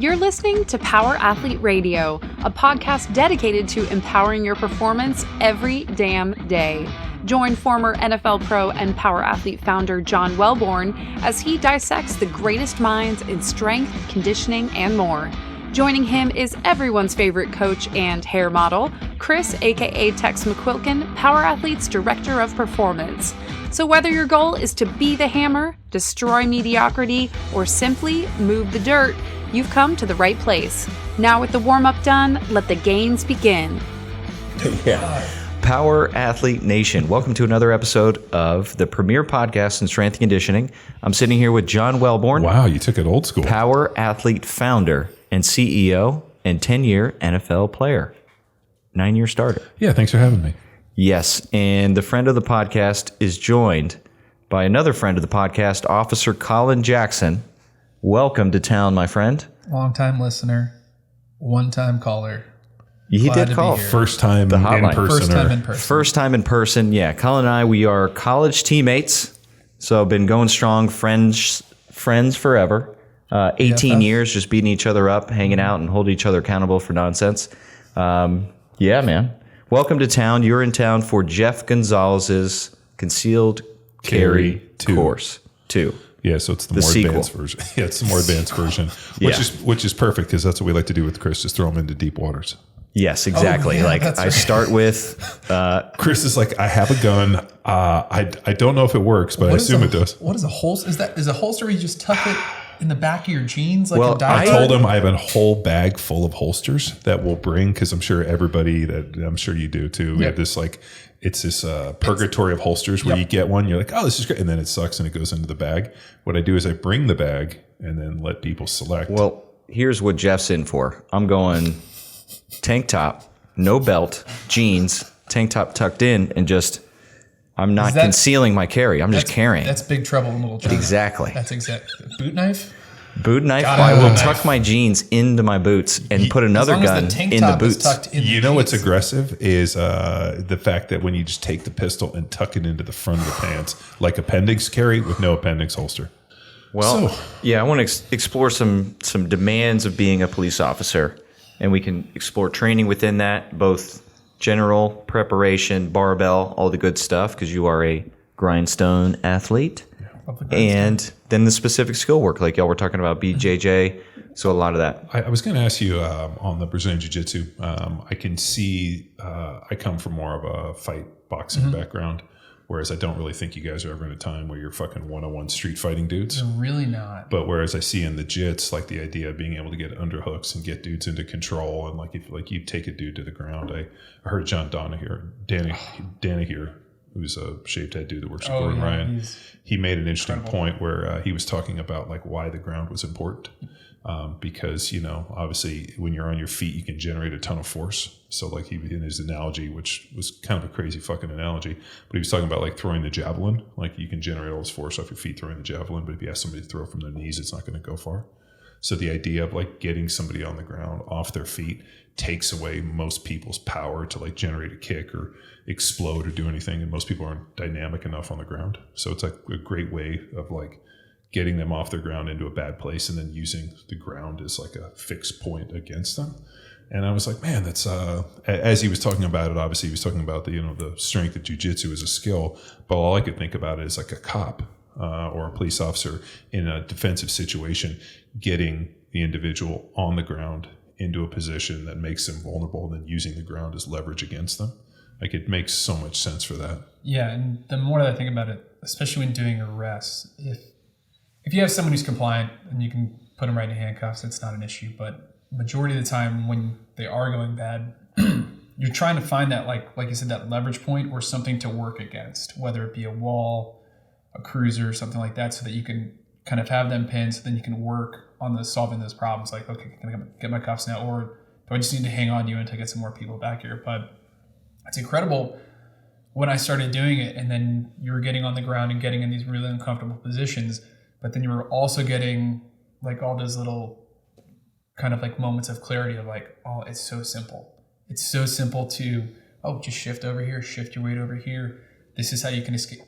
You're listening to Power Athlete Radio, a podcast dedicated to empowering your performance every damn day. Join former NFL pro and Power Athlete founder John Wellborn as he dissects the greatest minds in strength, conditioning, and more. Joining him is everyone's favorite coach and hair model, Chris, aka Tex McQuilkin, Power Athlete's Director of Performance. So whether your goal is to be the hammer, destroy mediocrity, or simply move the dirt, you've come to the right place. Now with the warm-up done, let the gains begin. Yeah. Power Athlete Nation, welcome to another episode of the premier podcast in strength and conditioning. I'm sitting here with John Wellborn. Wow, you took it old school. Power Athlete founder and CEO and 10-year NFL player. 9-year starter. Yeah, thanks for having me. Yes, and the friend of the podcast is joined by another friend of the podcast, Officer Colin Jackson. Welcome to town, my friend. Long-time listener, one-time caller. He did call. First time the hotline. in person. First time in person. First time in person, yeah. Colin and I, we are college teammates, so been going strong, friends forever. 18 years, just beating each other up, hanging out, and holding each other accountable for nonsense. Yeah, man. Welcome to town. You're in town for Jeff Gonzalez's Concealed Carry Course 2. Yeah, so it's the more sequel. advanced version. Yeah, it's the more advanced version, which is perfect because that's what we like to do with Chris, just throw him into deep waters. Yes, exactly. I start with... Chris is like, I have a gun. I don't know if it works, but I assume it does. What is a holster? Is a holster where you just tuck it in the back of your jeans? I told him I have a whole bag full of holsters that we'll bring because I'm sure everybody I'm sure you do too. We have this it's this purgatory of holsters where you get one, you're like, oh, this is great. And then it sucks and it goes into the bag. What I do is I bring the bag and then let people select. Well, here's what Jeff's in for. I'm going tank top, no belt, jeans, tank top tucked in, and I'm not concealing my carry. I'm just carrying. That's big trouble in Little China. Exactly. That's exactly. Boot knife? Boot knife. I will tuck my jeans into my boots and put another gun in the boots. What's aggressive is the fact that when you just take the pistol and tuck it into the front of the pants, like appendix carry with no appendix holster. Well, I want to explore some demands of being a police officer, and we can explore training within that, both general preparation, barbell, all the good stuff, because you are a Grindstone athlete. And then the specific skill work, like y'all were talking about BJJ. So a lot of that. I was going to ask you on the Brazilian Jiu-Jitsu. I can see I come from more of a fight boxing background, whereas I don't really think you guys are ever in a time where you're fucking one-on-one street fighting dudes. They're really not. But whereas I see in the jits, like the idea of being able to get underhooks and get dudes into control, and if you take a dude to the ground. I heard John Danaher, who's a shaved head dude that works with Gordon Ryan. He made an interesting point where he was talking about why the ground was important. Because, obviously when you're on your feet, you can generate a ton of force. So he, in his analogy, which was kind of a crazy fucking analogy, but he was talking about throwing the javelin. You can generate all this force off your feet throwing the javelin, but if you ask somebody to throw from their knees, it's not going to go far. So the idea of getting somebody on the ground off their feet takes away most people's power to generate a kick or explode or do anything. And most people aren't dynamic enough on the ground. So it's a great way of getting them off their ground into a bad place and then using the ground as a fixed point against them. And I was like, man, that's as he was talking about it, obviously he was talking about the strength of jiu-jitsu as a skill, but all I could think about it is a cop or a police officer in a defensive situation, getting the individual on the ground into a position that makes them vulnerable and then using the ground as leverage against them. It makes so much sense for that. Yeah, and the more that I think about it, especially when doing arrests, if you have someone who's compliant and you can put them right in handcuffs, it's not an issue. But majority of the time when they are going bad, you're trying to find that, like you said, that leverage point or something to work against, whether it be a wall, a cruiser, something like that, so that you can kind of have them pinned, so then you can work on solving those problems. Okay, can I get my cuffs now? Or do I just need to hang on to you until I get some more people back here? But it's incredible when I started doing it, and then you were getting on the ground and getting in these really uncomfortable positions, but then you were also getting all those little kind of moments of clarity of oh, it's so simple. It's so simple to, just shift over here, shift your weight over here. This is how you can escape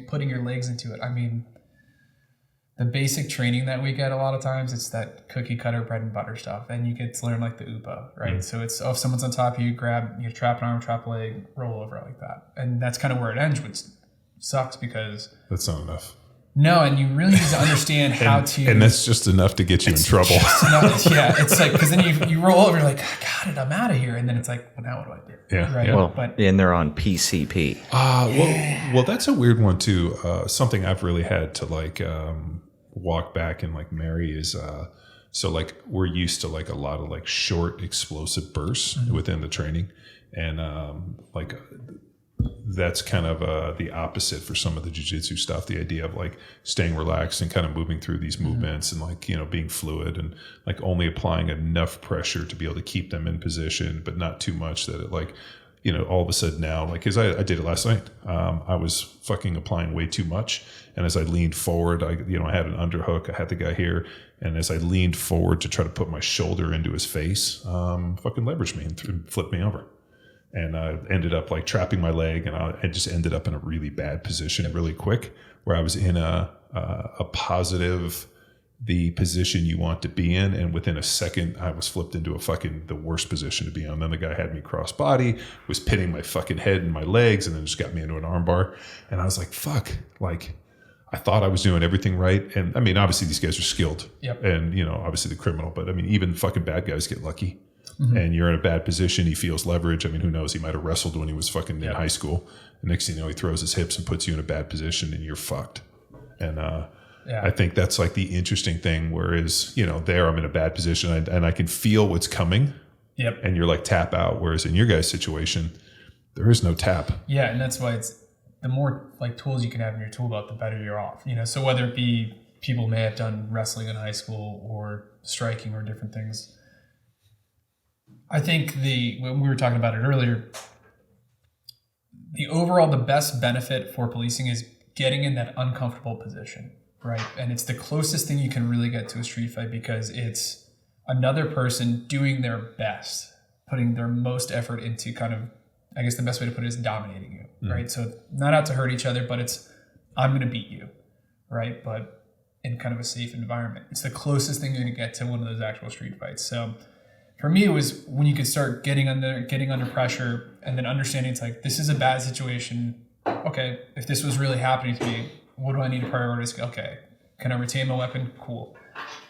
putting your legs into it. I mean, the basic training that we get a lot of times, it's that cookie cutter bread and butter stuff. And you get to learn like the UPA, right? Mm-hmm. So it's, if someone's on top of you, trap an arm, trap a leg, roll over like that. And that's kind of where it ends, which sucks because... That's not enough. No, and you really need to understand how to... And that's just enough to get you in trouble. Yeah, it's like, because then you roll over, you're like, I got it, I'm out of here. And then it's like, well, now what do I do? Yeah. Right? Yeah. Well, and they're on PCP. Well, that's a weird one too. Something I've really had to like walk back and like marry is... So like we're used to like a lot of like short explosive bursts within the training. And like... that's kind of the opposite for some of the jiu-jitsu stuff. The idea of like staying relaxed and kind of moving through these movements and like, you know, being fluid and like only applying enough pressure to be able to keep them in position, but not too much that it like, you know, all of a sudden now, like, cause I did it last night. I was fucking applying way too much. And as I leaned forward, I had an underhook, I had the guy here. And as I leaned forward to try to put my shoulder into his face, fucking leveraged me and flipped me over. And I ended up like trapping my leg, and I just ended up in a really bad position really quick, where I was in a positive, the position you want to be in, and within a second I was flipped into the worst position to be in. And then the guy had me cross body, was pinning my fucking head and my legs, and then just got me into an arm bar. And I was like, fuck, like I thought I was doing everything right. And I mean, obviously these guys are skilled, and you know, obviously the criminal, but I mean, even fucking bad guys get lucky. Mm-hmm. And you're in a bad position. He feels leverage. I mean, who knows? He might have wrestled when he was fucking in high school. The next thing you know, he throws his hips and puts you in a bad position, and you're fucked. And I think that's like the interesting thing. Whereas, you know, there I'm in a bad position, and I can feel what's coming. Yep. And you're like tap out. Whereas in your guys' situation, there is no tap. Yeah, and that's why it's the more like tools you can have in your tool belt, the better you're off. You know, so whether it be people may have done wrestling in high school or striking or different things. I think when we were talking about it earlier, the best benefit for policing is getting in that uncomfortable position, right? And it's the closest thing you can really get to a street fight, because it's another person doing their best, putting their most effort into kind of, I guess the best way to put it is dominating you, right? So not out to hurt each other, but it's, I'm going to beat you, right? But in kind of a safe environment. It's the closest thing you're going to get to one of those actual street fights. So for me, it was when you could start getting under pressure, and then understanding it's like, this is a bad situation. Okay, if this was really happening to me, what do I need to prioritize? Okay, can I retain my weapon? Cool.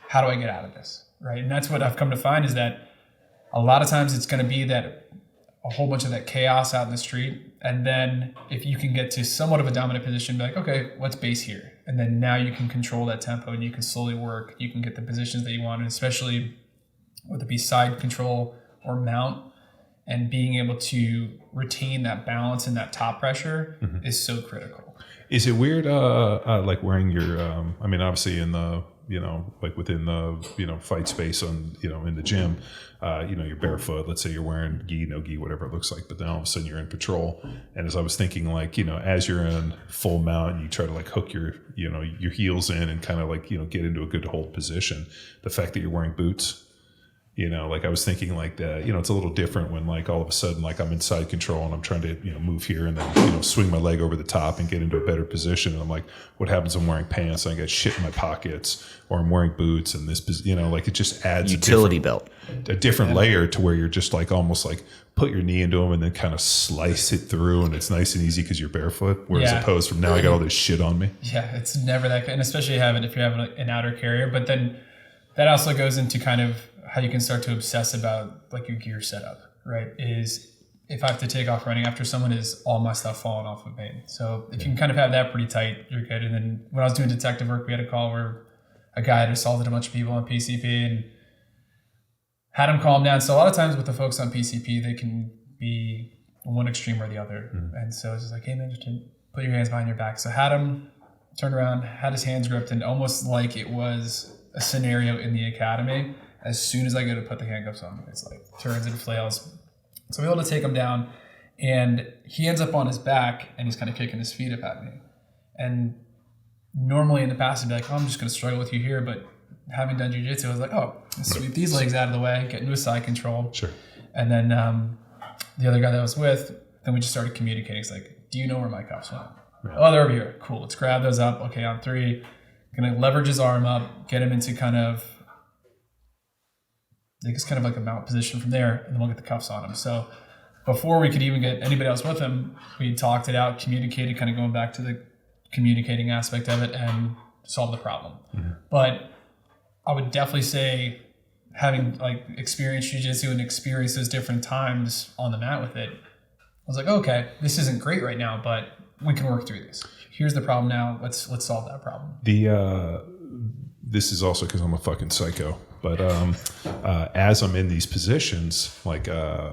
How do I get out of this? Right, and that's what I've come to find is that a lot of times it's going to be that a whole bunch of that chaos out in the street, and then if you can get to somewhat of a dominant position, be like, okay, let's base here, and then now you can control that tempo, and you can slowly work. You can get the positions that you want, and especially whether it be side control or mount, and being able to retain that balance and that top pressure is so critical. Is it weird, like wearing your, I mean, obviously in the, you know, like within the, you know, fight space on, you know, in the gym, you know, you're barefoot, let's say you're wearing gi, no gi, whatever it looks like, but then all of a sudden you're in patrol. And as I was thinking, like, you know, as you're in full mount, you try to like hook your, you know, your heels in and kind of like, you know, get into a good hold position. The fact that you're wearing boots, you know, like I was thinking like that, you know, it's a little different when like all of a sudden, like I'm in side control and I'm trying to, you know, move here and then, you know, swing my leg over the top and get into a better position. And I'm like, what happens when I'm wearing pants and I got shit in my pockets, or I'm wearing boots and this, you know, like it just adds utility belt, a different layer to where you're just like almost like put your knee into them and then kind of slice it through, and it's nice and easy because you're barefoot. Whereas opposed from now I got all this shit on me. Yeah, it's never that good. And especially if you're having an outer carrier, but then that also goes into kind of how you can start to obsess about like your gear setup, right? Is if I have to take off running after someone, is all my stuff falling off of me. So if you can kind of have that pretty tight, you're good. And then when I was doing detective work, we had a call where a guy had assaulted a bunch of people on PCP and had him calm down. So a lot of times with the folks on PCP, they can be one extreme or the other. And so it's just like, hey man, just put your hands behind your back. So had him turned around, had his hands gripped, and almost like it was a scenario in the academy. As soon as I go to put the handcuffs on, it's like turns into flails. So I'm able to take him down, and he ends up on his back, and he's kind of kicking his feet up at me. And normally in the past, I'd be like, oh, I'm just going to struggle with you here. But having done jiu-jitsu, I was like, oh, sweep these legs out of the way, get into a side control. Sure. And then the other guy that I was with, then we just started communicating. He's like, do you know where my cuffs went? Right. Oh, they're over here. Cool. Let's grab those up. Okay, on 3. going to leverage his arm up, get him into kind of like a mount position from there, and then we'll get the cuffs on him. So before we could even get anybody else with him, we talked it out, communicated, kind of going back to the communicating aspect of it, and solve the problem. Mm-hmm. But I would definitely say, having like experienced jiu-jitsu and experienced those different times on the mat with it, I was like, okay, this isn't great right now, but we can work through this. Here's the problem now. Let's solve that problem. This is also because I'm a fucking psycho. But as I'm in these positions, like I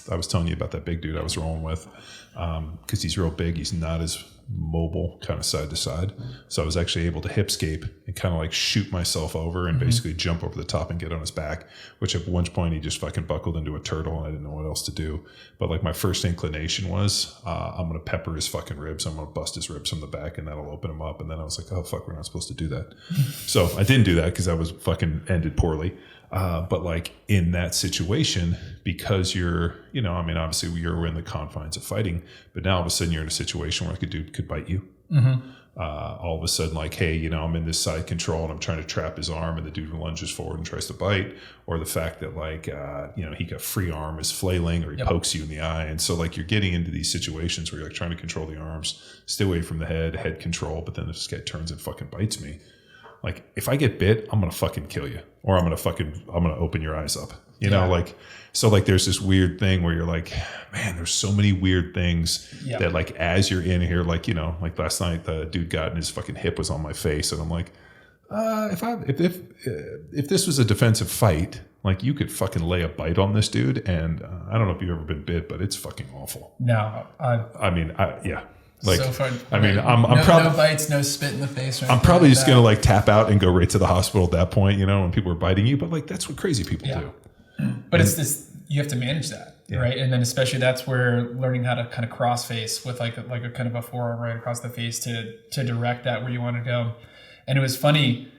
was telling you about that big dude I was rolling with, because he's real big. He's not as mobile, kind of side to side. So I was actually able to hipscape and kind of like shoot myself over and basically jump over the top and get on his back, which at one point he just fucking buckled into a turtle and I didn't know what else to do. But like my first inclination was, I'm going to pepper his fucking ribs. I'm going to bust his ribs from the back and that'll open him up. And then I was like, oh fuck, we're not supposed to do that. So I didn't do that because I was fucking ended poorly. But like in that situation, because you're, obviously you're in the confines of fighting, but now all of a sudden you're in a situation where like a dude could bite you. Mm-hmm. All of a sudden, like, hey, I'm in this side control and I'm trying to trap his arm and the dude lunges forward and tries to bite, or the fact that like, he got free arm is flailing or he pokes you in the eye. And so like you're getting into these situations where you're like trying to control the arms, stay away from the head control, but then this guy turns and fucking bites me. Like if I get bit, I'm going to fucking kill you, or I'm going to open your eyes up, so like there's this weird thing where you're like, man, there's so many weird things that like, as you're in here, like, like last night, the dude got and his fucking hip was on my face. And I'm like, if this was a defensive fight, like you could fucking lay a bite on this dude. And I don't know if you've ever been bit, but it's fucking awful. No, yeah. Like, so fun. I'm probably no bites, no spit in the face. I'm probably just going to like tap out and go right to the hospital at that point, when people are biting you, but like, that's what crazy people do. But it's this, you have to manage that. Right. And then especially that's where learning how to kind of cross face with like a kind of a forearm right across the face to direct that where you want to go. And it was funny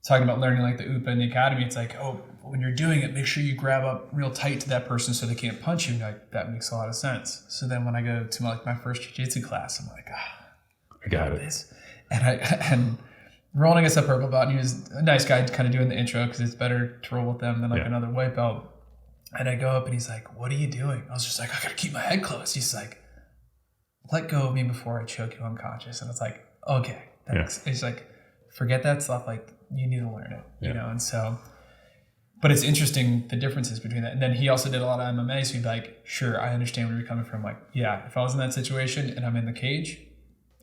talking about learning like the UPA in the academy. It's like, oh, when you're doing it, make sure you grab up real tight to that person so they can't punch you. Like, that makes a lot of sense. So then when I go to my first jiu-jitsu class, I'm like, I got it. This. And rolling us a purple belt, and he was a nice guy kind of doing the intro because it's better to roll with them than like another white belt. And I go up and he's like, what are you doing? I was just like, I got to keep my head closed. He's like, let go of me before I choke you unconscious. And it's like, okay. It's like, forget that stuff. Like, you need to learn it, And so, but it's interesting the differences between that. And then he also did a lot of MMA. So he'd be like, sure, I understand where you're coming from. Like, yeah, if I was in that situation and I'm in the cage,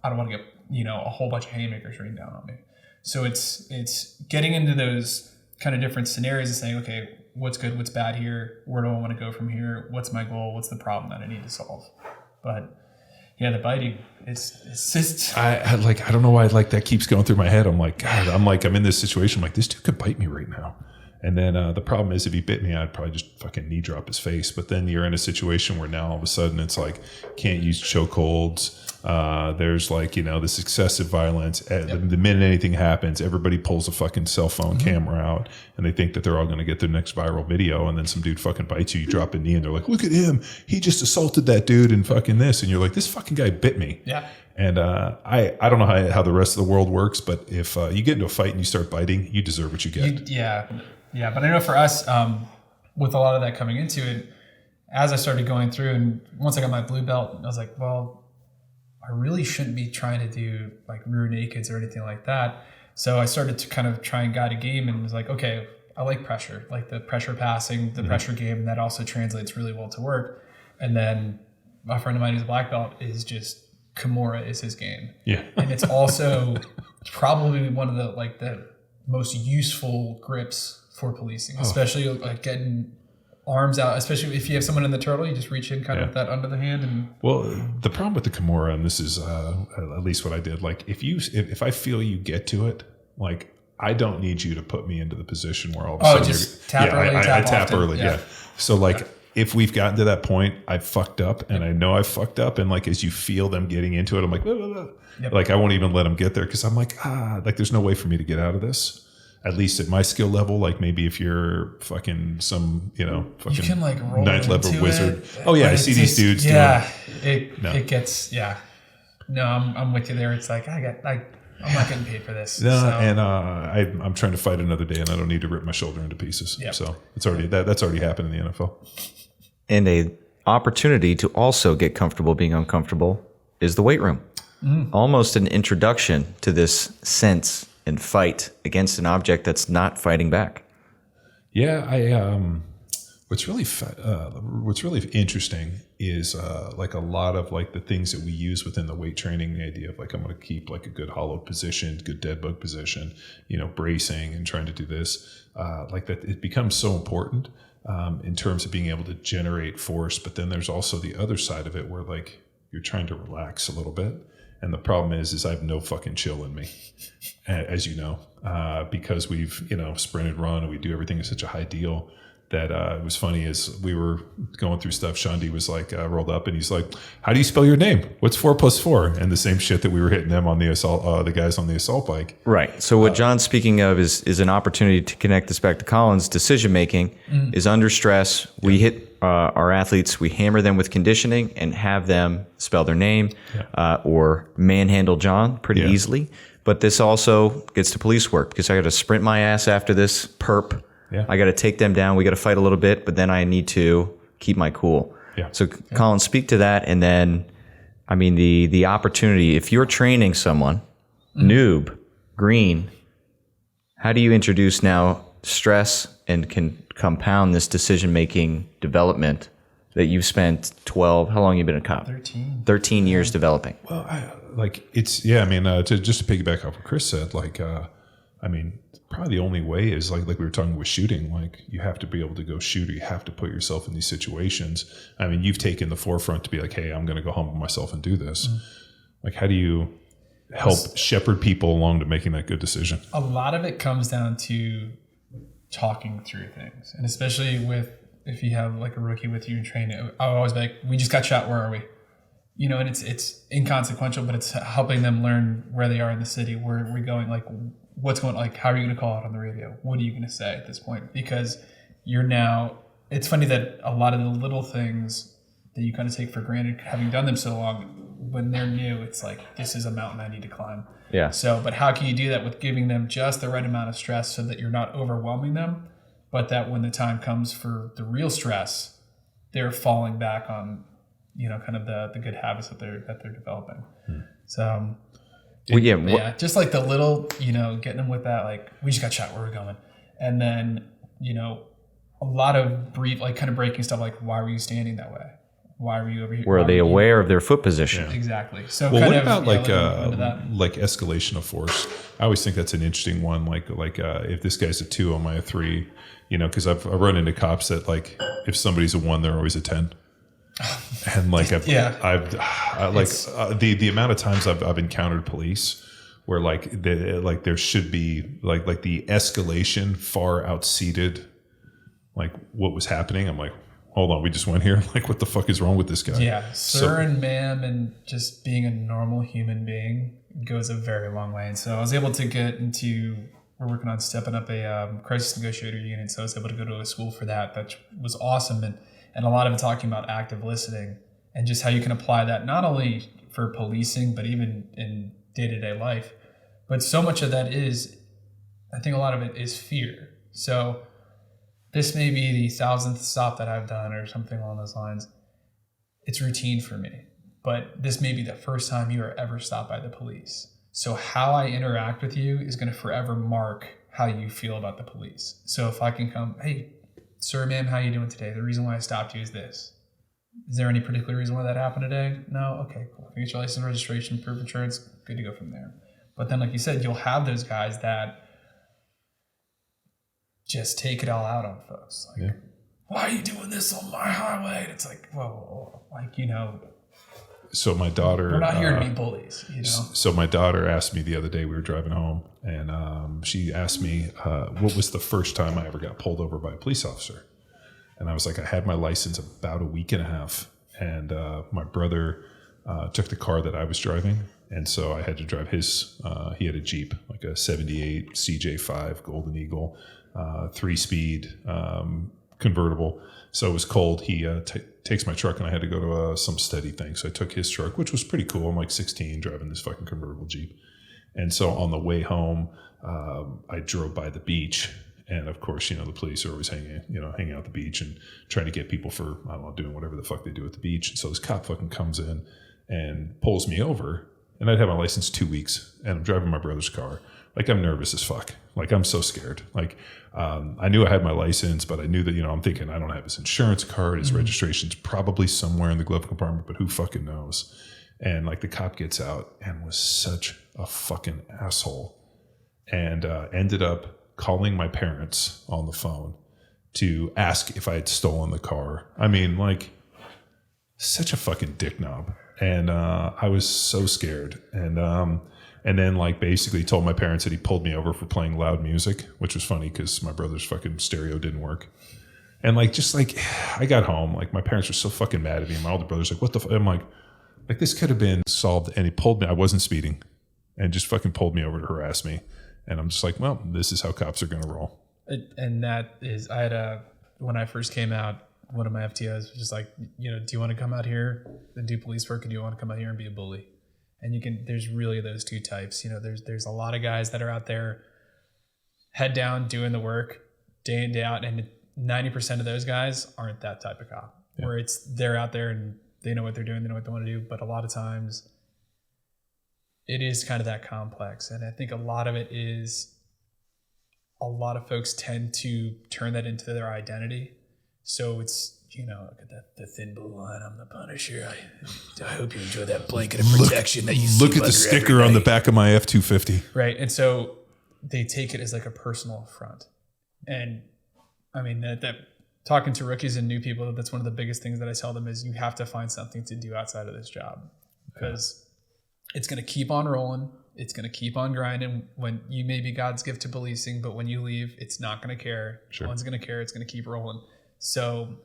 I don't want to get, a whole bunch of haymakers rained down on me. So it's getting into those kind of different scenarios and saying, okay, what's good, what's bad here? Where do I want to go from here? What's my goal? What's the problem that I need to solve? But yeah, the biting, it's just. I don't know why like that keeps going through my head. I'm like, God, I'm in this situation. I'm like, this dude could bite me right now. And then the problem is if he bit me, I'd probably just fucking knee drop his face. But then you're in a situation where now all of a sudden it's like, can't use chokeholds. There's like, this excessive violence. The minute anything happens, everybody pulls a fucking cell phone camera out and they think that they're all going to get their next viral video. And then some dude fucking bites you, you drop a knee and they're like, look at him. He just assaulted that dude and fucking this. And you're like, this fucking guy bit me. Yeah. And I don't know how the rest of the world works, but if you get into a fight and you start biting, you deserve what you get. Yeah, but I know for us, with a lot of that coming into it, as I started going through, and once I got my blue belt, I was like, well, I really shouldn't be trying to do like rear nakeds or anything like that. So I started to kind of try and guide a game and was like, okay, I like pressure, like the pressure passing, the pressure game, and that also translates really well to work. And then my friend of mine who's a black belt is just, Kimura is his game. Yeah. And it's also probably one of the most useful grips for policing, especially like getting arms out, especially if you have someone in the turtle, you just reach in kind of with that under the hand. And well, the problem with the Kimura, and this is at least what I did, like if I feel you get to it, like I don't need you to put me into the position where all of a sudden just tap early, I tap early. Yeah. So like if we've gotten to that point, I fucked up and I know I fucked up. And like, as you feel them getting into it, I'm like, blah, blah, blah. Like I won't even let them get there. Cause I'm like, there's no way for me to get out of this. At least at my skill level, like maybe if you're fucking some, fucking you can like roll 9th level wizard. Oh yeah, I see these dudes. Yeah, it gets. Yeah, no, I'm with you there. It's like I I'm not getting paid for this. No, so. And I'm trying to fight another day, and I don't need to rip my shoulder into pieces. Yep. So it's already that's already happened in the NFL. And a opportunity to also get comfortable being uncomfortable is the weight room. Almost an introduction to this sense and fight against an object that's not fighting back. Yeah, what's really interesting is like a lot of like the things that we use within the weight training, the idea of like I'm going to keep like a good hollow position, good dead bug position, bracing and trying to do this, like that. It becomes so important in terms of being able to generate force. But then there's also the other side of it where like you're trying to relax a little bit. And the problem is I have no fucking chill in me, as you know, because we've, sprinted, run, and we do everything at such a high deal that it was funny as we were going through stuff. Shandy was like, rolled up and he's like, how do you spell your name? What's 4 + 4? And the same shit that we were hitting them on the assault, the guys on the assault bike. Right. So what John's speaking of is an opportunity to connect this back to Colin's decision-making is under stress. We hit our athletes, we hammer them with conditioning and have them spell their name or manhandle John pretty easily. But this also gets to police work because I got to sprint my ass after this perp. Yeah. I got to take them down. We got to fight a little bit, but then I need to keep my cool. Yeah. So Colin, speak to that. And then, I mean, the opportunity, if you're training someone, noob, green, how do you introduce now stress and can compound this decision-making development that you've spent 12, how long have you been a cop? 13 years developing. Well, just to piggyback off what Chris said, probably the only way is like we were talking with shooting, like you have to be able to go shoot or you have to put yourself in these situations. I mean, you've taken the forefront to be like, hey, I'm going to go humble myself and do this. Like, how do you help shepherd people along to making that good decision? A lot of it comes down to talking through things. And especially if you have like a rookie with you in training, I always be like, we just got shot. Where are we? And it's inconsequential, but it's helping them learn where they are in the city, where we're going, like, what's going, like, how are you going to call it on the radio? What are you going to say at this point? Because it's funny that a lot of the little things that you kind of take for granted, having done them so long, when they're new, it's like, this is a mountain I need to climb. Yeah. So, but how can you do that with giving them just the right amount of stress so that you're not overwhelming them, but that when the time comes for the real stress, they're falling back on, kind of the good habits that they're developing. So, just like the little, getting them with that, like, we just got shot, where we're going. And then, a lot of brief, like, kind of breaking stuff, like, why were you standing that way? Why were you over here? Were they aware of their foot position? Yeah. Exactly. So, what about like escalation of force? I always think that's an interesting one. Like if this guy's a 2, am I a 3? Because I've run into cops that, like, if somebody's a 1, they're always a 10. And like the amount of times I've encountered police where there should be like the escalation far outseated like what was happening. I'm like, hold on, we just went here. Like, what the fuck is wrong with this guy? Yeah, sir and ma'am, and just being a normal human being goes a very long way. And so I was able to get into. We're working on stepping up a crisis negotiator unit, so I was able to go to a school for that. That was awesome. And a lot of it talking about active listening and just how you can apply that not only for policing, but even in day-to-day life. But so much of that is, I think a lot of it is fear. So this may be the 1,000th stop that I've done or something along those lines. It's routine for me, but this may be the first time you are ever stopped by the police. So how I interact with you is going to forever mark how you feel about the police. So if I can come, hey, sir, ma'am, how you doing today? The reason why I stopped you is this. Is there any particular reason why that happened today? No? Okay, cool. Get your license, registration, proof of insurance, good to go from there. But then, like you said, you'll have those guys that just take it all out on folks. Like, why are you doing this on my highway? And it's like, well, like, So my daughter... We're not here to be bullies, So my daughter asked me the other day, we were driving home, and she asked me what was the first time I ever got pulled over by a police officer. And I was like, I had my license about a week and a half, and my brother took the car that I was driving, and so I had to drive his... he had a Jeep, like a 78 CJ5 Golden Eagle, 3-speed convertible. So it was cold. He takes my truck, and I had to go to some steady thing. So I took his truck, which was pretty cool. I'm like 16 driving this fucking convertible Jeep. And so on the way home, I drove by the beach. And of course, the police are always hanging out at the beach and trying to get people for, I don't know, doing whatever the fuck they do at the beach. And so this cop fucking comes in and pulls me over. And I'd had my license 2 weeks, and I'm driving my brother's car. Like, I'm nervous as fuck. Like, I'm so scared. Like, I knew I had my license, but I knew that, I'm thinking I don't have his insurance card. His registration's probably somewhere in the glove compartment, but who fucking knows? And like, the cop gets out and was such a fucking asshole, and ended up calling my parents on the phone to ask if I had stolen the car. I mean, like, such a fucking dick knob. And I was so scared. And then like basically told my parents that he pulled me over for playing loud music, which was funny because my brother's fucking stereo didn't work. And like, just like, I got home, like my parents were so fucking mad at me. My older brother's like, what the fuck? I'm like this could have been solved. And he pulled me, I wasn't speeding, and just fucking pulled me over to harass me. And I'm just like, well, this is how cops are going to roll. And that is, when I first came out, one of my FTOs was just like, do you want to come out here and do police work, or do you want to come out here and be a bully? And there's really those two types. There's a lot of guys that are out there head down doing the work day in, day out. And 90% of those guys aren't that type of cop, where they're out there and they know what they're doing. They know what they want to do. But a lot of times it is kind of that complex. And I think a lot of it is a lot of folks tend to turn that into their identity. So it's, look at the thin blue line. I'm the Punisher. I hope you enjoy that blanket of protection that you see. Look at the sticker on the back of my F-250. Right. And so they take it as like a personal affront. And I mean, that talking to rookies and new people, that's one of the biggest things that I tell them is you have to find something to do outside of this job, because it's going to keep on rolling. It's going to keep on grinding. When you may be God's gift to policing, but when you leave, it's not going to care. Sure. No one's going to care. It's going to keep rolling. So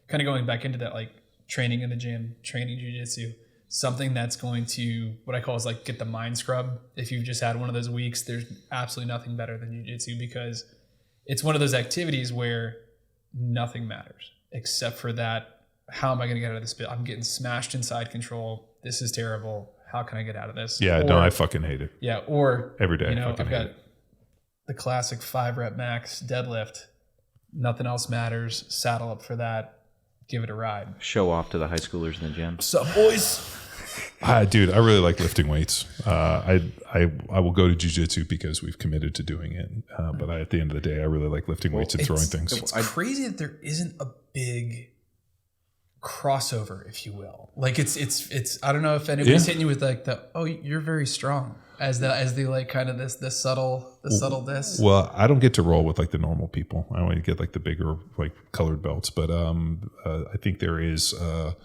kind of going back into that, like training in the gym, training jiu-jitsu, something that's going to, what I call is like get the mind scrub. If you've just had one of those weeks, there's absolutely nothing better than jiu-jitsu, because it's one of those activities where nothing matters except for that. How am I going to get out of this pit? I'm getting smashed in side control. This is terrible. How can I get out of this? Yeah, no, I fucking hate it. Yeah, or every day. I've got the classic 5-rep max deadlift. Nothing else matters. Saddle up for that. Give it a ride. Show off to the high schoolers in the gym. What's up, boys? Dude, I really like lifting weights. I will go to jiu-jitsu because we've committed to doing it. But at the end of the day, I really like lifting weights and throwing things. It's crazy that there isn't a big crossover, if you will. Like it's I don't know if anybody's hitting you with like you're very strong as the like kind of the subtle this. Well, I don't get to roll with like the normal people. I only get like the bigger like colored belts. But I think there is a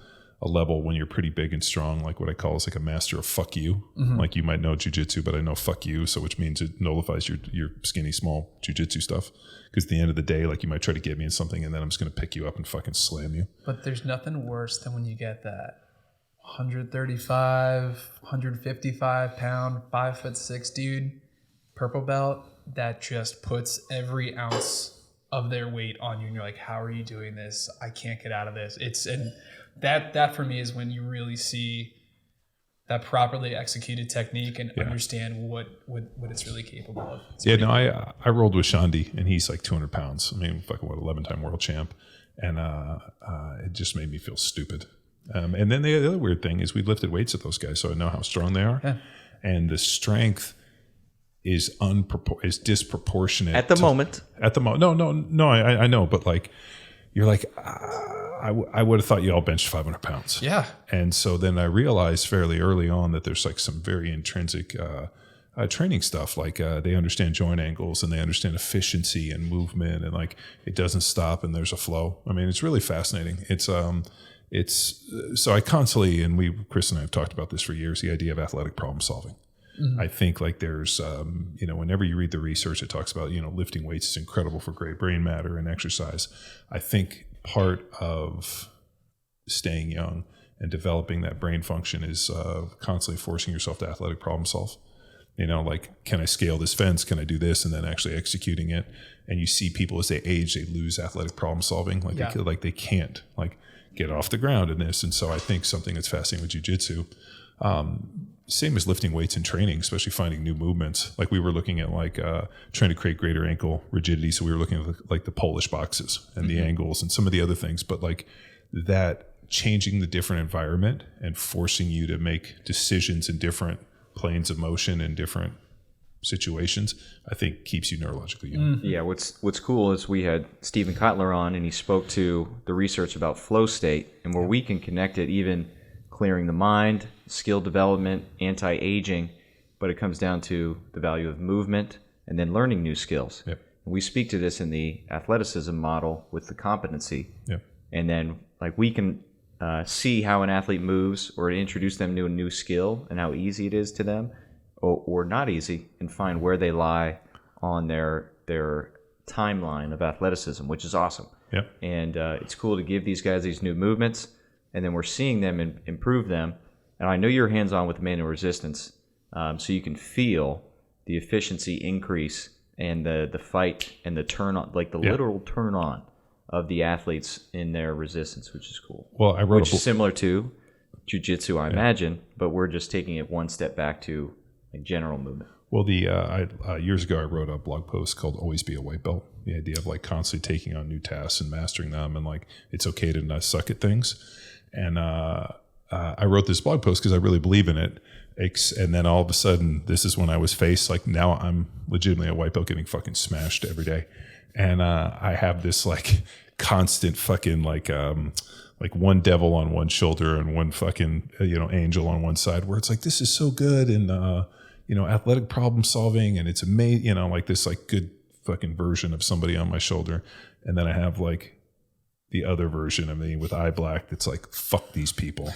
level when you're pretty big and strong, like what I call is like a master of fuck you. Mm-hmm. Like you might know jiu-jitsu, but I know fuck you, so which means it nullifies your skinny small jiu-jitsu stuff. Because at the end of the day, like you might try to get me in something, and then I'm just going to pick you up and fucking slam you. But there's nothing worse than when you get that 135, 155 pound, 5'6" dude, purple belt that just puts every ounce of their weight on you, and you're like, how are you doing this? I can't get out of this. That for me is when you really see that properly executed technique and understand what it's really capable of. I rolled with Shandi, and he's like 200 pounds. I mean, fucking 11-time world champ. And it just made me feel stupid. And then the other weird thing is we lifted weights at those guys, so I know how strong they are. Yeah. And the strength is disproportionate. At the moment. No, I know, but like, you're like, I would have thought you all benched 500 pounds. Yeah. And so then I realized fairly early on that there's like some very intrinsic training stuff. Like they understand joint angles, and they understand efficiency and movement, and like it doesn't stop and there's a flow. I mean, it's really fascinating. So I constantly, Chris and I have talked about this for years, the idea of athletic problem solving. Mm-hmm. I think like there's, whenever you read the research, it talks about, lifting weights is incredible for great brain matter and exercise. I think part of staying young and developing that brain function is constantly forcing yourself to athletic problem solve. Like, can I scale this fence? Can I do this? And then actually executing it. And you see people as they age, they lose athletic problem solving. Like they can't like get off the ground in this. And so I think something that's fascinating with jiu-jitsu, same as lifting weights and training, especially finding new movements. Like we were looking at trying to create greater ankle rigidity. So we were looking at like the Polish boxes and the angles and some of the other things, but like that changing the different environment and forcing you to make decisions in different planes of motion and different situations, I think keeps you neurologically young. Yeah, what's cool is we had Stephen Kotler on, and he spoke to the research about flow state and where we can connect it, even clearing the mind, skill development, anti-aging, but it comes down to the value of movement and then learning new skills. Yep. We speak to this in the athleticism model with the competency. Yep. And then like we can see how an athlete moves or introduce them to a new skill and how easy it is to them or not easy, and find where they lie on their timeline of athleticism, which is awesome. Yep. And it's cool to give these guys these new movements, and then we're seeing them improve them. And I know you're hands-on with manual resistance, so you can feel the efficiency increase and the fight and the turn on, like the literal turn on of the athletes in their resistance, which is cool. Well, I wrote which is similar to jiu-jitsu, I imagine, but we're just taking it one step back to like general movement. Well, years ago, I wrote a blog post called "Always Be a White Belt." The idea of like constantly taking on new tasks and mastering them, and like it's okay to not suck at things. And I wrote this blog post because I really believe in it. And then all of a sudden, this is when I was faced like now I'm legitimately a white belt getting fucking smashed every day, and I have this like constant fucking like one devil on one shoulder and one fucking angel on one side, where it's like this is so good and athletic problem solving, and it's amazing, like this like good fucking version of somebody on my shoulder, and then I have like the other version of me with eye black that's like fuck these people,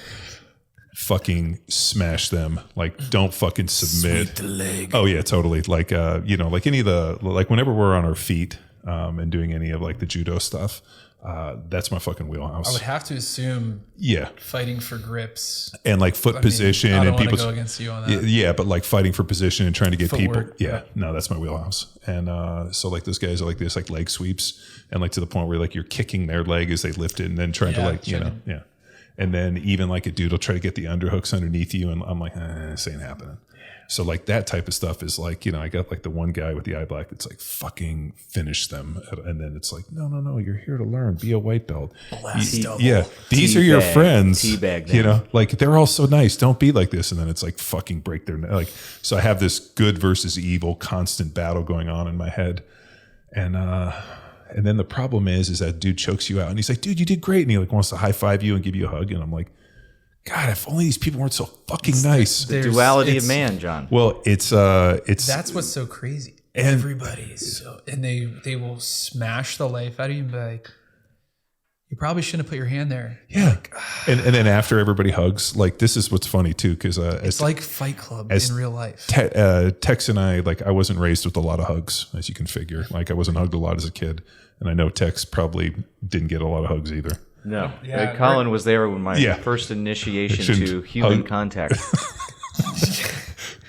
fucking smash them, like don't fucking submit. Sweep the leg. Oh yeah, totally. Like like any of the like whenever we're on our feet and doing any of like the judo stuff. That's my fucking wheelhouse. I would have to assume, fighting for grips and like foot position I don't and want to people's go against you on that. Yeah, but like fighting for position and trying to get Footwork, people. No, that's my wheelhouse. And so like those guys are like this like leg sweeps and like to the point where like you're kicking their leg as they lift it and then trying to like and then even like a dude will try to get the underhooks underneath you and I'm like this ain't happening. So like that type of stuff is like, I got like the one guy with the eye black that's like fucking finish them. And then it's like, no, you're here to learn. Be a white belt. These are your friends. Teabag them. Like they're all so nice. Don't be like this. And then it's like fucking break their neck. Like, so I have this good versus evil constant battle going on in my head. And then the problem is that dude chokes you out and he's like, dude, you did great. And he like wants to high five you and give you a hug. And I'm like, God, if only these people weren't so fucking nice. The duality of man, John. Well, it's that's what's so crazy. Everybody is so, and they will smash the life out of you and be like, you probably shouldn't have put your hand there. Yeah, like, and then after everybody hugs, like this is what's funny too, because it's like Fight Club in real life. Tex and I, like I wasn't raised with a lot of hugs, as you can figure. Like I wasn't hugged a lot as a kid, and I know Tex probably didn't get a lot of hugs either. No, Colin was there when my first initiation to human contact.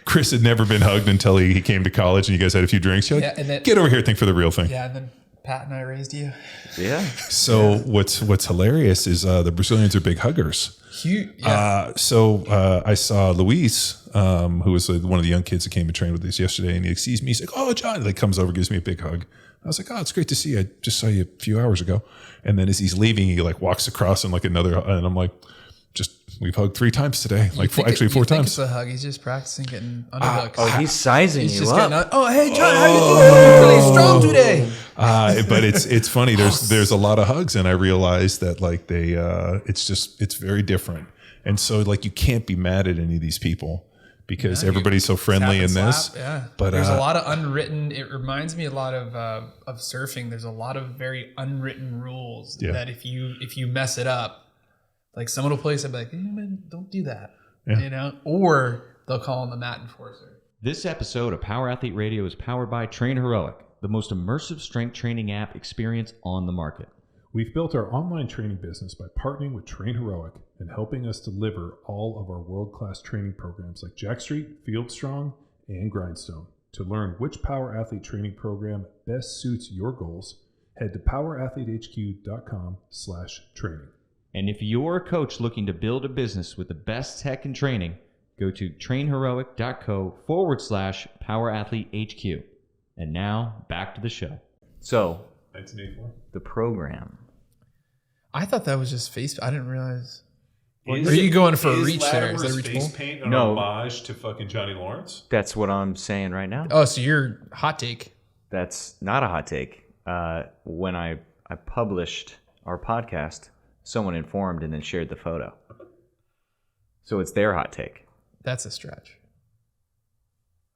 Chris had never been hugged until he came to college, and you guys had a few drinks. You're like, and then, get over here, think for the real thing. Yeah, and then Pat and I raised you. Yeah. So what's hilarious is the Brazilians are big huggers. So I saw Luis, who was one of the young kids that came and trained with us yesterday, and he sees me. He's like, "Oh, John!" Like comes over, gives me a big hug. I was like, "Oh, it's great to see you. I just saw you a few hours ago." And then as he's leaving, he like walks across and like another, and I'm like, we've hugged 3 times today, like 4 times. It's a hug. He's just practicing getting underhooks. He's sizing you up. Hey, John, how you doing? You're really strong today. But it's funny. There's a lot of hugs, and I realized that like it's very different. And so like you can't be mad at any of these people because everybody's so friendly in this. Yeah. But there's a lot of unwritten. It reminds me a lot of surfing. There's a lot of very unwritten rules that if you mess it up. Like someone will place and be like, hey, man, don't do that, or they'll call on the mat enforcer. This episode of Power Athlete Radio is powered by Train Heroic, the most immersive strength training app experience on the market. We've built our online training business by partnering with Train Heroic and helping us deliver all of our world-class training programs like Jack Street, Field Strong, and Grindstone. To learn which Power Athlete training program best suits your goals, head to powerathletehq.com/training. And if you're a coach looking to build a business with the best tech and training, Go to trainheroic.co/PowerAthleteHQ. And now, back to the show. So, 1984. the program. I thought that was just face. I didn't realize. Are Is you going for a is reach there? Is that Latimer's reachable? face paint an No. homage to fucking Johnny Lawrence? That's what I'm saying right now. Oh, so you're hot take. That's not a hot take. When I published our podcast, someone informed and then shared the photo. So it's their hot take. That's a stretch.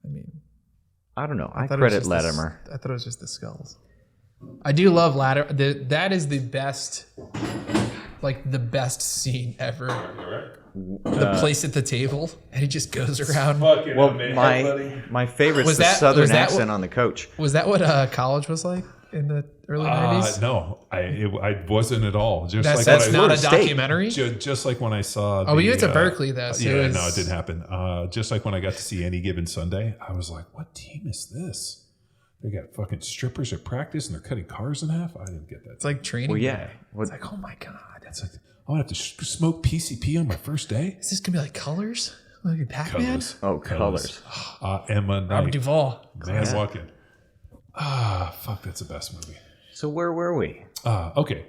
I mean, I don't know. I thought it was credit just Latimer. I thought it was just the skulls. I do love Latimer. That is the best, like the best scene ever. You're right. The place at the table, and he just goes around. Fucking Well, amazing. my favorite's Was the that- southern was that accent what- on the coach. Was that what college was like in the early 90s? No, I wasn't at all. Just That's like when not a I, State. documentary. just like when I saw. Oh, you went to the, Berkeley though. So yeah, it was, no, it didn't happen. Just like when I got to see Any Given Sunday, I was like, "What team is this? They got fucking strippers at practice and they're cutting cars in half." I didn't get that. It's like training. Well, day. yeah. It's like, oh my god, It's like I'm gonna have to smoke PCP on my first day. is this gonna be like colors? Like Pac-Man? Colors. Oh, colors. Emma Robert Knight. Duvall. Man walking. Fuck, that's the best movie. So where were we? Okay.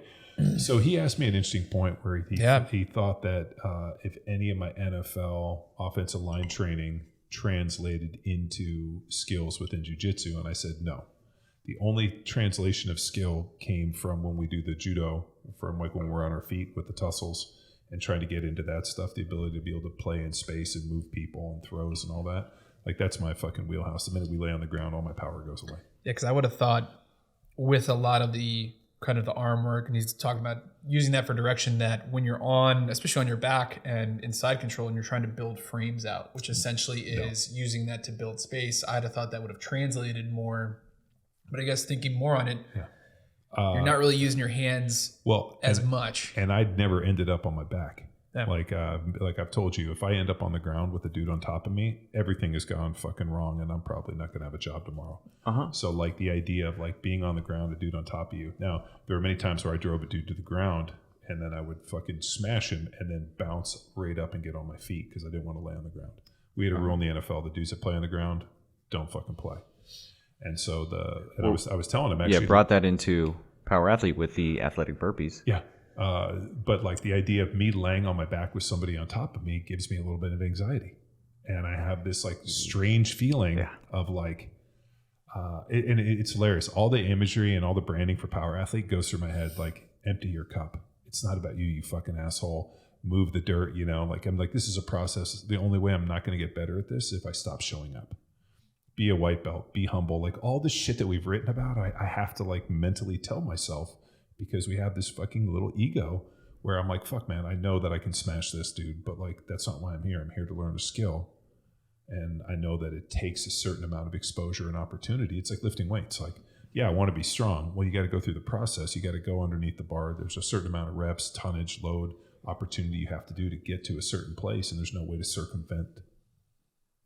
So he asked me an interesting point where he thought that if any of my NFL offensive line training translated into skills within jiu-jitsu, and I said no. The only translation of skill came from when we do the judo, from like when we're on our feet with the tussles and trying to get into that stuff, the ability to be able to play in space and move people and throws and all that. Like that's my fucking wheelhouse. The minute we lay on the ground, all my power goes away. Yeah, because I would have thought with a lot of the kind of the arm work, and he's talking about using that for direction, that when you're on, especially on your back and in side control, and you're trying to build frames out, which essentially is using that to build space, I'd have thought that would have translated more. But I guess thinking more on it, you're not really using your hands as much. And I'd never ended up on my back. Yeah. Like I've told you, if I end up on the ground with a dude on top of me, everything has gone fucking wrong, and I'm probably not going to have a job tomorrow. So like the idea of like being on the ground, a dude on top of you. Now there were many times where I drove a dude to the ground, and then I would fucking smash him, and then bounce right up and get on my feet because I didn't want to lay on the ground. We had a rule in the NFL: the dudes that play on the ground don't fucking play. And so I was telling him actually. Yeah, brought that into Power Athlete with the athletic burpees. Yeah. But like the idea of me laying on my back with somebody on top of me gives me a little bit of anxiety. And I have this like strange feeling of like, and it's hilarious. All the imagery and all the branding for Power Athlete goes through my head, like empty your cup. It's not about you, you fucking asshole. Move the dirt, you know, like I'm like, this is a process. The only way I'm not going to get better at this is if I stop showing up. Be a white belt, be humble. Like all this shit that we've written about, I have to like mentally tell myself, because we have this fucking little ego where I'm like, fuck man, I know that I can smash this dude, but like, that's not why I'm here. I'm here to learn a skill. And I know that it takes a certain amount of exposure and opportunity. It's like lifting weights. Like, yeah, I want to be strong. Well, you got to go through the process. You got to go underneath the bar. There's a certain amount of reps, tonnage, load, opportunity you have to do to get to a certain place. And there's no way to circumvent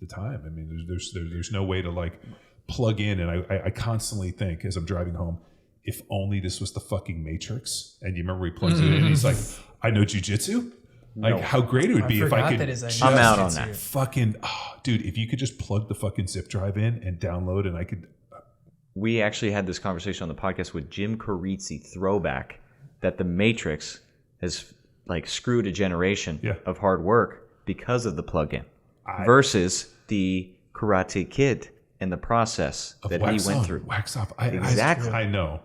the time. I mean, there's no way to like plug in. And I constantly think as I'm driving home, if only this was the fucking Matrix. And you remember he plugs it in and he's like, I know jujitsu? Like how great it would be if I could. I'm out on that. Fucking, dude, if you could just plug the fucking zip drive in and download and I could. We actually had this conversation on the podcast with Jim Carrizzi, throwback, that the Matrix has like screwed a generation of hard work because of the plug-in versus the Karate Kid and the process that he went through. Wax off. Exactly. I know.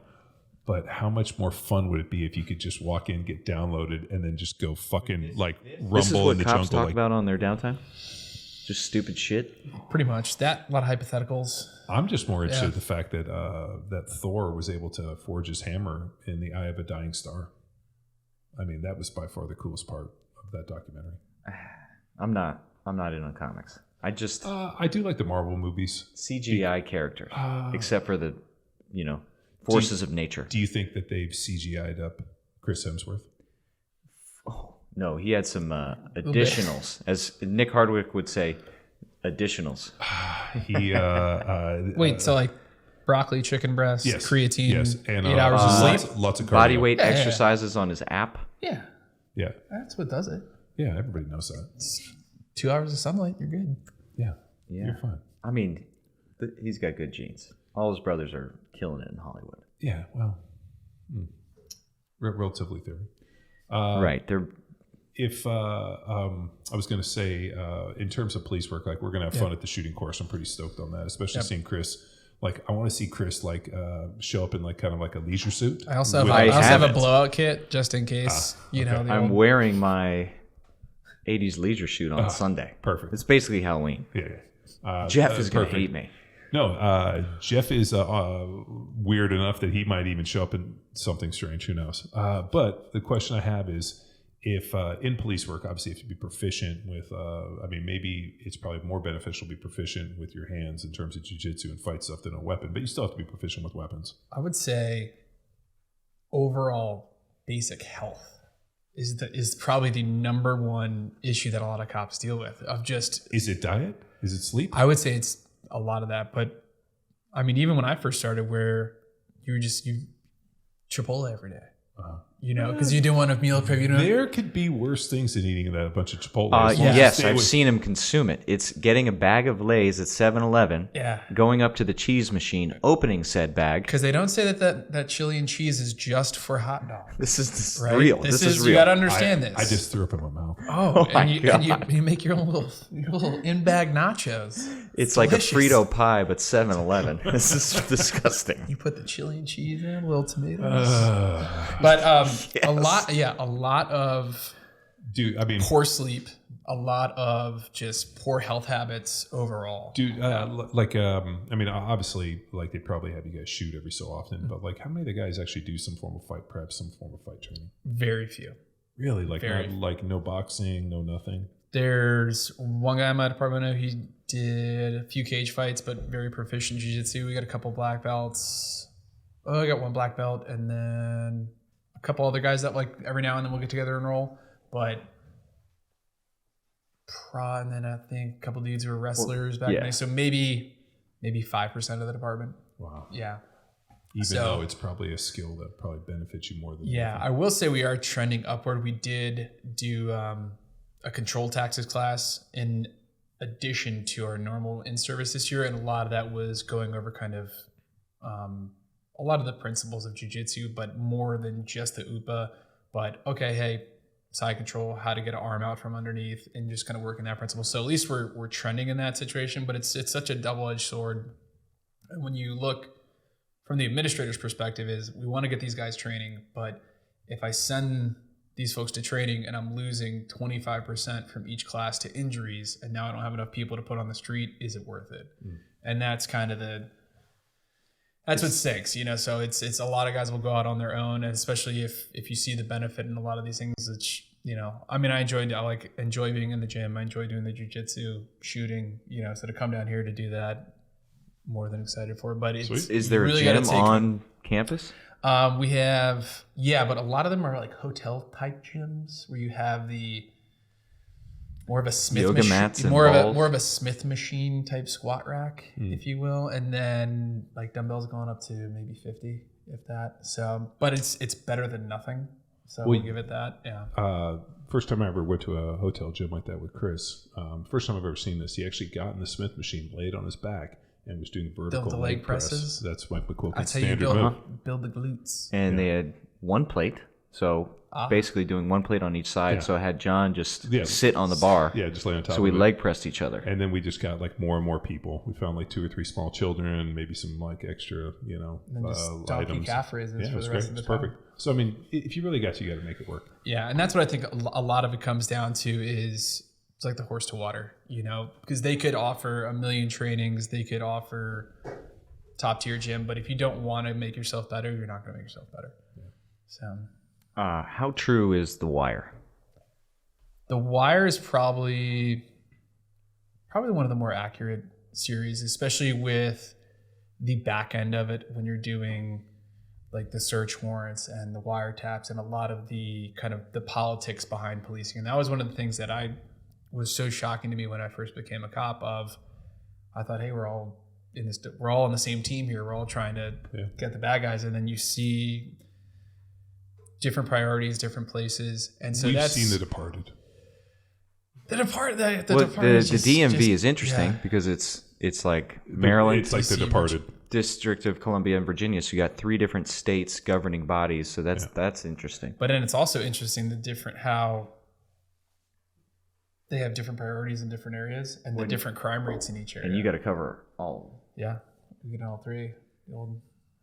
But how much more fun would it be if you could just walk in, get downloaded, and then just go fucking like rumble in the jungle? This is what cops talk about on their downtime? Just stupid shit? Pretty much. That, a lot of hypotheticals. I'm just more interested in the fact that that Thor was able to forge his hammer in the eye of a dying star. I mean, that was by far the coolest part of that documentary. I'm not in on comics. I just I do like the Marvel movies. CGI characters, except for the, forces of nature. Do you think that they've CGI'd up Chris Hemsworth? Oh, no, he had some additionals, as Nick Hardwick would say, additionals. He wait, so like broccoli, chicken breast, creatine, and 8 hours of sleep, lots of cardio. Body weight exercises on his app. Yeah, Yeah, that's what does it. yeah, everybody knows that. 2 hours of sunlight, you're good. Yeah. Yeah. You're fine. I mean, he's got good genes. All his brothers are killing it in Hollywood. Yeah. Well, relatively theory. Right. They're If I was going to say, in terms of police work, like we're going to have fun at the shooting course. I'm pretty stoked on that, especially seeing Chris. Like, I want to see Chris like show up in like kind of like a leisure suit. I also have a blowout kit just in case. I'm wearing my 80s leisure suit on Sunday. Perfect. It's basically Halloween. Yeah. Jeff is going to hate me. No, Jeff is weird enough that he might even show up in something strange. Who knows? But the question I have is, if in police work, obviously you have to be proficient with, maybe it's probably more beneficial to be proficient with your hands in terms of jiu-jitsu and fight stuff than a weapon, but you still have to be proficient with weapons. I would say overall basic health is probably the number one issue that a lot of cops deal with. Is it diet? Is it sleep? I would say it's a lot of that, but I mean, even when I first started, where you Chipotle every day. Because you didn't want a meal prep. There could be worse things than eating a bunch of Chipotle. Yes, I've seen him consume it. It's getting a bag of Lay's at 7-Eleven, going up to the cheese machine, opening said bag. Because they don't say that chili and cheese is just for hot dogs. This is right? real. This is real. You got to understand this. I just threw up in my mouth. And you make your own little in-bag nachos. It's like delicious. A Frito pie, but 7-Eleven. This is disgusting. You put the chili and cheese in, a little tomatoes. But a lot of poor sleep, a lot of just poor health habits overall. Dude, obviously, like they probably have you guys shoot every so often, but like how many of the guys actually do some form of fight prep, some form of fight training? Very few. Really? Like no boxing, no nothing? There's one guy in my department, I know he did a few cage fights, but very proficient jiu-jitsu. We got a couple black belts. I got one black belt, and then a couple other guys that like every now and then we'll get together and roll. But and then I think a couple dudes who were wrestlers back then. So maybe 5% of the department. Wow. Yeah. Even though it's probably a skill that probably benefits you more than anything. I will say we are trending upward. We did do a controlled taxes class in addition to our normal in-service this year, and a lot of that was going over kind of a lot of the principles of jiu-jitsu, but more than just the UPA. But side control, how to get an arm out from underneath, and just kind of working that principle. So at least we're trending in that situation, but it's such a double-edged sword. And when you look from the administrator's perspective, is we want to get these guys training, but if I send these folks to training and I'm losing 25% from each class to injuries, and now I don't have enough people to put on the street, is it worth it? And that's kind of that's what stinks, so it's a lot of guys will go out on their own, and especially if you see the benefit in a lot of these things, which, I enjoy being in the gym. I enjoy doing the jiu-jitsu, shooting, so to come down here to do that, more than excited for it. But is there really a gym on campus? We have, but a lot of them are like hotel type gyms where you have more of a Smith yoga mats and more of a Smith machine type squat rack, if you will, and then like dumbbells going up to maybe 50, if that. So, but it's better than nothing. So we'll give it that. Yeah. First time I ever went to a hotel gym like that with Chris. First time I've ever seen this. He actually got in the Smith machine, laid on his back, and was doing vertical leg presses. That's Mike McQuilkin's standard move. Build the glutes. And they had one plate, so basically doing one plate on each side. So I had John just sit on the bar. Yeah, just lay on top. So we leg pressed each other. And then we just got like more and more people. We found like 2 or 3 small children, maybe some like extra, and then just donkey calf raises for the rest of the it's time. Perfect. So I mean, if you really got to, you got to make it work. Yeah, and that's what I think a lot of it comes down to is. It's like the horse to water, because they could offer 1 million trainings, they could offer top tier gym, but if you don't want to make yourself better, you're not going to make yourself better. Yeah. So, how true is The Wire? The Wire is probably one of the more accurate series, especially with the back end of it when you're doing like the search warrants and the wiretaps and a lot of the kind of the politics behind policing. And that was one of the things that was so shocking to me when I first became a cop. I thought, hey, we're all on the same team here. We're all trying to get the bad guys, and then you see different priorities, different places, and so we've seen The Departed. The DMV is interesting because it's like Maryland, It's like The Departed. District of Columbia, and Virginia. So you got 3 different states governing bodies. So that's interesting. But then it's also interesting how they have different priorities in different areas and the different crime rates in each area. And you got to cover all of them. Yeah, we get all 3.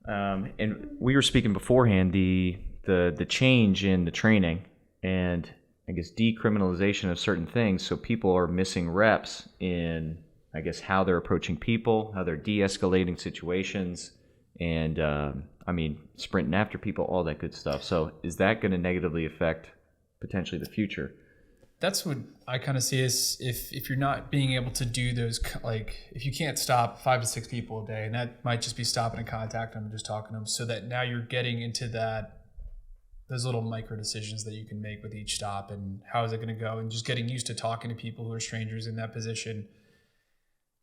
And we were speaking beforehand the change in the training and I guess decriminalization of certain things. So people are missing reps in I guess how they're approaching people, how they're de-escalating situations, and sprinting after people, all that good stuff. So is that going to negatively affect potentially the future? That's what I kind of see is if you're not being able to do those, like if you can't stop 5 to 6 people a day, and that might just be stopping and contacting them and just talking to them, so that now you're getting into those little micro decisions that you can make with each stop and how is it going to go, and just getting used to talking to people who are strangers in that position.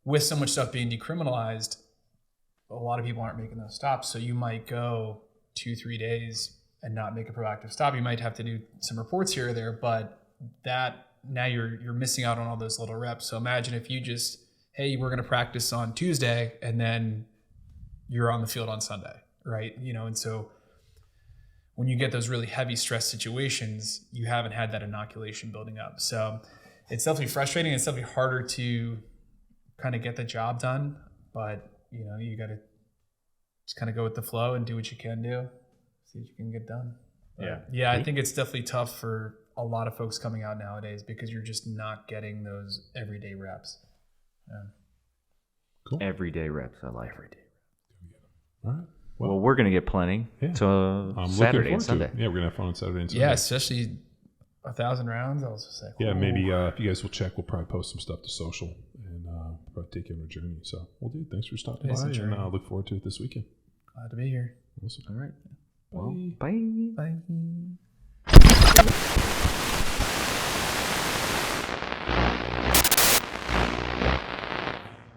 With so much stuff being decriminalized, a lot of people aren't making those stops. So you might go 2-3 days and not make a proactive stop. You might have to do some reports here or there, but that now you're missing out on all those little reps. So imagine if you just, hey, we're going to practice on Tuesday and then you're on the field on Sunday, right? And so when you get those really heavy stress situations, you haven't had that inoculation building up. So it's definitely frustrating. It's definitely harder to kind of get the job done, but you got to just kind of go with the flow and do what you can do, see what you can get done. Yeah, I think it's definitely tough for a lot of folks coming out nowadays because you're just not getting those everyday reps. Cool. Everyday reps, I like. Every day. All right. Well, we're going to get plenty. Yeah. So Saturday and Sunday. Yeah, we're going to have fun on Saturday and Sunday. Yeah, especially 1,000 rounds. I was just like, yeah, maybe if you guys will check, we'll probably post some stuff to social and probably take you on a journey. So, well, dude, thanks for stopping by, and I look forward to it this weekend. Glad to be here. Awesome. All right. Bye. Well, bye. Bye.